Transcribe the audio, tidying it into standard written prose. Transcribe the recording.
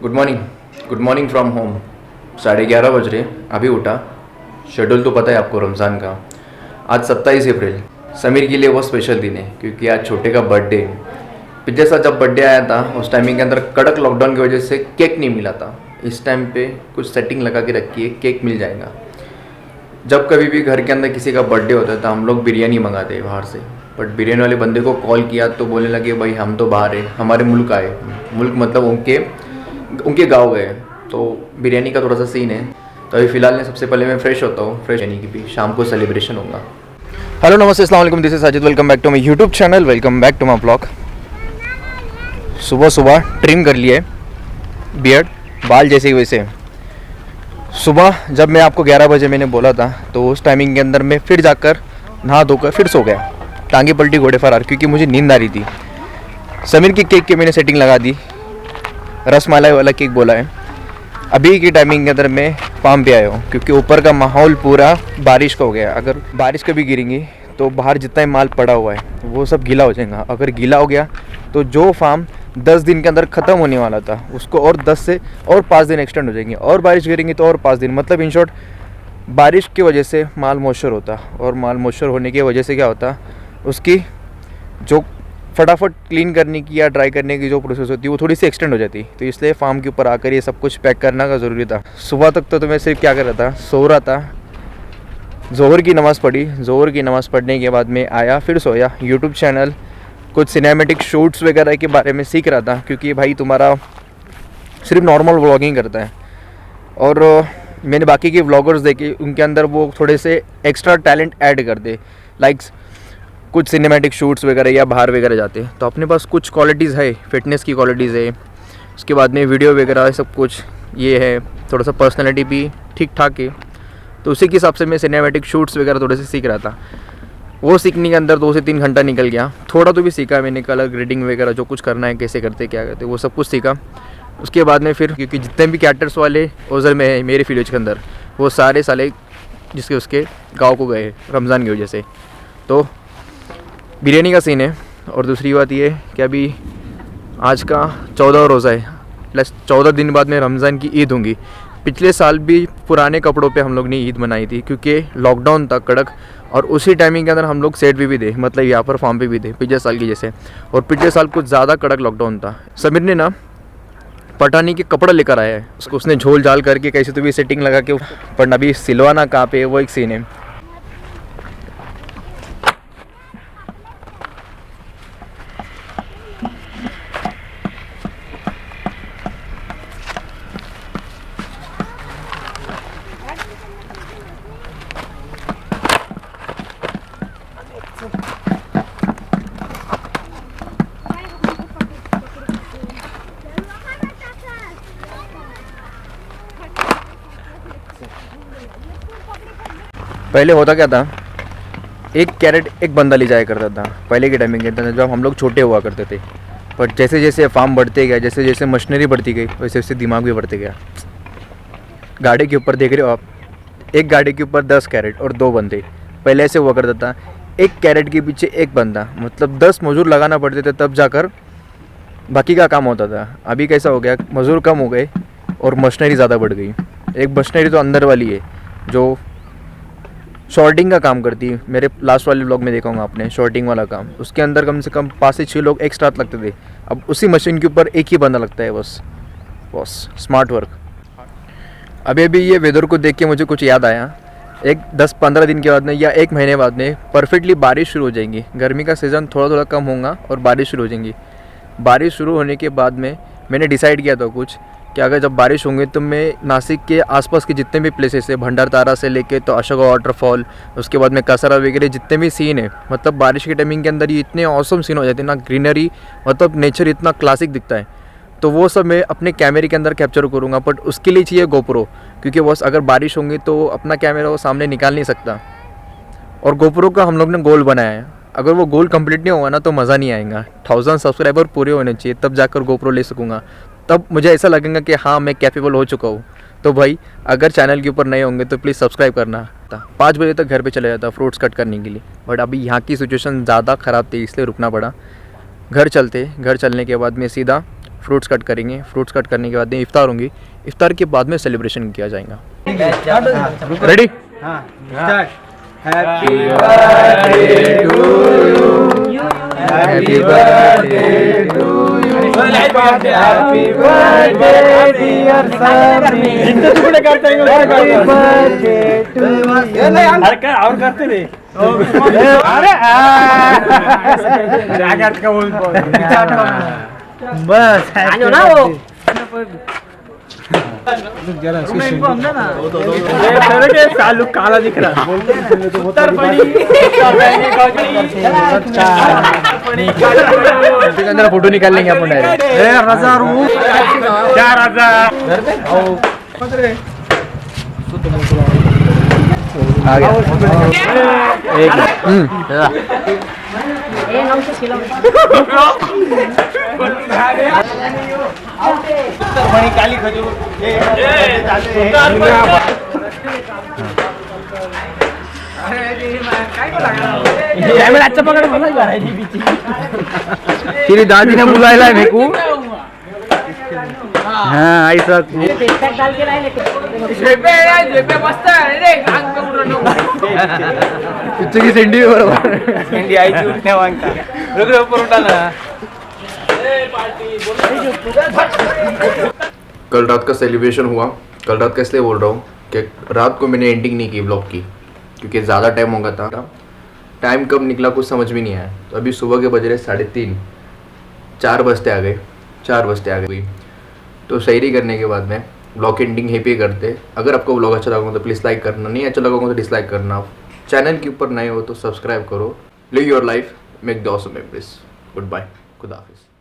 Good morning from home. 11:30 बज रहे, अभी उठा। शेड्यूल तो पता है आपको रमज़ान का। आज 27 अप्रैल समीर के लिए वो स्पेशल दिन है क्योंकि आज छोटे का बर्थडे है। पिछले साल जब बर्थडे आया था उस टाइमिंग के अंदर कड़क लॉकडाउन की वजह से केक नहीं मिला था। इस टाइम पे कुछ सेटिंग लगा के रखी है, केक मिल जाएगा। जब कभी भी घर के अंदर किसी का बर्थडे होता है तो हम लोग बिरयानी मंगाते हैं बाहर से, बट बिरयानी वाले बंदे को कॉल किया तो बोलने लगे भाई हम तो बाहर है, हमारे मुल्क आए। मुल्क मतलब उनके गाँव गए, तो बिरयानी का थोड़ा सा सीन है। तो अभी फ़िलहाल ने सबसे पहले मैं फ्रेश होता हूँ, फ्रेश यानी कि भी शाम को सेलिब्रेशन होगा। हेलो नमस्ते, अस्सलाम वालेकुम, this is Sajid. Welcome back to my YouTube channel, welcome back to my blog. सुबह सुबह ट्रिम कर लिए बियर्ड, बाल जैसे ही वैसे। सुबह जब मैं आपको 11 बजे मैंने बोला था तो उस टाइमिंग के अंदर मैं फिर जाकर नहा धोकर फिर सो गया। टांगे पलटी घोड़े फरार, क्योंकि मुझे नींद आ रही थी। समीर की केक की मैंने सेटिंग लगा दी, रसमलाई वाला केक बोला है। अभी की टाइमिंग के अंदर मैं फार्म पे आया हूँ क्योंकि ऊपर का माहौल पूरा बारिश का हो गया। अगर बारिश कभी गिरेंगी तो बाहर जितना ही माल पड़ा हुआ है वो सब गीला हो जाएगा। अगर गीला हो गया तो जो फार्म 10 दिन के अंदर ख़त्म होने वाला था उसको और 10 से और 5 दिन एक्सटेंड हो जाएंगे, और बारिश गिरेंगी तो और 5 दिन। मतलब इन शॉर्ट बारिश की वजह से माल मॉइस्चर होता, और माल मॉइस्चर होने की वजह से क्या होता, उसकी जो फटाफट क्लीन करने की या ड्राई करने की जो प्रोसेस होती है वो थोड़ी सी एक्सटेंड हो जाती। तो इसलिए फार्म के ऊपर आकर ये सब कुछ पैक करना का ज़रूरी था। सुबह तक तो मैं सिर्फ क्या कर रहा था, सो रहा था। ज़ोहर की नमाज़ पढ़ी, ज़ोहर की नमाज़ पढ़ने के बाद मैं आया, फिर सोया। यूट्यूब चैनल कुछ सिनेमैटिक शूट्स वगैरह के बारे में सीख रहा था क्योंकि भाई तुम्हारा सिर्फ नॉर्मल व्लॉगिंग करता है, और मैंने बाकी के व्लॉगर्स देखे उनके अंदर वो थोड़े से एक्स्ट्रा टैलेंट ऐड कर दे, लाइक्स कुछ सिनेमैटिक शूट्स वगैरह या बाहर वगैरह जाते। तो अपने पास कुछ क्वालिटीज़ है, फिटनेस की क्वालिटीज़ है, उसके बाद में वीडियो वगैरह सब कुछ ये है, थोड़ा सा पर्सनैलिटी भी ठीक ठाक है। तो उसी के हिसाब से मैं सिनेमैटिक शूट्स वगैरह थोड़े से सीख रहा था। वो सीखने के अंदर 2 से 3 घंटा निकल गया। थोड़ा तो भी सीखा मैंने, कलर ग्रेडिंग वगैरह जो कुछ करना है, कैसे करते क्या करते, वो सब कुछ सीखा। उसके बाद में फिर क्योंकि जितने भी कैरेक्टर्स वाले ओज़र में है मेरे विलेज के अंदर, वो सारे साले जिसके उसके गाँव को गए रमज़ान की वजह से। तो बिरयानी का सीन है। और दूसरी बात ये कि अभी आज का 14 रोज़ा है, प्लस 14 दिन बाद में रमज़ान की ईद होंगी। पिछले साल भी पुराने कपड़ों पे हम लोग ने ईद मनाई थी क्योंकि लॉकडाउन था कड़क, और उसी टाइमिंग के अंदर हम लोग सेट भी थे, मतलब यहाँ पर फार्म पे भी थे पिछले साल की जैसे। और पिछले साल कुछ ज़्यादा कड़क लॉकडाउन था। समीर ने ना पठानी के कपड़ा लेकर आया है, उसको उसने झोल झाल करके कैसे तो भी सेटिंग लगा के पढ़ना। अभी सिलवाना कहाँ पे वो एक सीन है। पहले होता क्या था, एक कैरेट एक बंदा ले जाया करता था पहले के टाइमिंग के अंदर जब हम लोग छोटे हुआ करते थे। पर जैसे जैसे फार्म बढ़ते गया, जैसे जैसे मशीनरी बढ़ती गई, वैसे वैसे दिमाग भी बढ़ते गया। गाड़ी के ऊपर देख रहे हो आप, एक गाड़ी के ऊपर 10 कैरेट और 2 बंदे। पहले ऐसे हुआ करता था, एक कैरेट के पीछे एक बंदा, मतलब 10 मजदूर लगाना पड़ते थे तब जाकर बाकी का काम होता था। अभी कैसा हो गया, मजदूर कम हो गए और मशीनरी ज़्यादा बढ़ गई। एक मशीनरी तो अंदर वाली है जो शॉर्टिंग का काम करती है। मेरे लास्ट वाले व्लॉग में देखा होगा आपने शॉर्टिंग वाला काम, उसके अंदर कम से कम 5 से 6 लोग एक साथ लगते थे। अब उसी मशीन के ऊपर एक ही बंदा लगता है बस स्मार्ट वर्क। अभी ये वेदर को देख के मुझे कुछ याद आया, एक 10-15 दिन के बाद में या 1 महीने बाद में परफेक्टली बारिश शुरू हो जाएंगी। गर्मी का सीज़न थोड़ा थोड़ा कम होगा और बारिश शुरू हो जाएंगी। बारिश शुरू होने के बाद में मैंने डिसाइड किया था कुछ कि अगर जब बारिश होंगी तो मैं नासिक के आसपास के जितने भी प्लेसेस है, भंडारतारा से लेके तो अशोका वाटरफॉल, उसके बाद में कसारा वगैरह जितने भी सीन है, मतलब बारिश के टाइमिंग के अंदर ये इतने ऑसम सीन हो जाते हैं ना, ग्रीनरी, मतलब नेचर इतना क्लासिक दिखता है। तो वो सब मैं अपने कैमरे के अंदर कैप्चर करूँगा, बट उसके लिए चाहिए गोप्रो, क्योंकि बस अगर बारिश होंगी तो अपना कैमरा वो सामने निकाल नहीं सकता। और गोप्रो का हम लोग ने गोल बनाया है, अगर वो गोल कंप्लीट नहीं होगा ना तो मज़ा नहीं आएगा। 1000 सब्सक्राइबर पूरे होने चाहिए तब जाकर गोप्रो ले सकूँगा, तब मुझे ऐसा लगेगा कि हाँ मैं कैपेबल हो चुका हूँ। तो भाई अगर चैनल के ऊपर नए होंगे तो प्लीज़ सब्सक्राइब करना था। 5 बजे तक घर पे चला जाता फ्रूट्स कट करने के लिए, बट अभी यहाँ की सिचुएशन ज़्यादा ख़राब थी इसलिए रुकना पड़ा। घर चलने के बाद में सीधा फ्रूट्स कट करेंगे। फ्रूट्स कट करने के बाद में इफ्तार होंगी। इफ्तार के बाद में सेलिब्रेशन किया जाएगा। Ready? Happy birthday to you, happy birthday to you, happy birthday dear Sameer, इंतजार करते हैं, हैप्पी बर्थडे टू यू। अरे क्या और करते रे? अरे जैकेट का बोल बस आजो ना वो जरा के सालू काला दिख रहा अंदर फोटो निकाल लेंगे अपन डायरेक्ट। क्या राजा आ गया काली खजूर तेरी दादी ने बुलाया है मेरे को। हाँ ऐसा की सेंडी बरोबर सेंडी आई थी उठने वांगता रुक ऊपर उठा ना। कल रात का सेलिब्रेशन हुआ। कल रात का इसलिए बोल रहा हूँ कि रात को मैंने एंडिंग नहीं की ब्लॉग की, क्योंकि ज़्यादा टाइम हो गया था। टाइम कब निकला कुछ समझ में नहीं आया। तो अभी सुबह के बज रहे 3:30, 4 बजते आ गए। तो सैरी करने के बाद में ब्लॉग एंडिंग यहीं पे करते। अगर आपको ब्लॉग अच्छा लगा तो प्लीज़ लाइक करना, नहीं अच्छा लगा तो डिसलाइक करना। चैनल के ऊपर नए हो तो सब्सक्राइब करो। Live your life, make the awesome memories. Good bye, खुदा हाफिज़।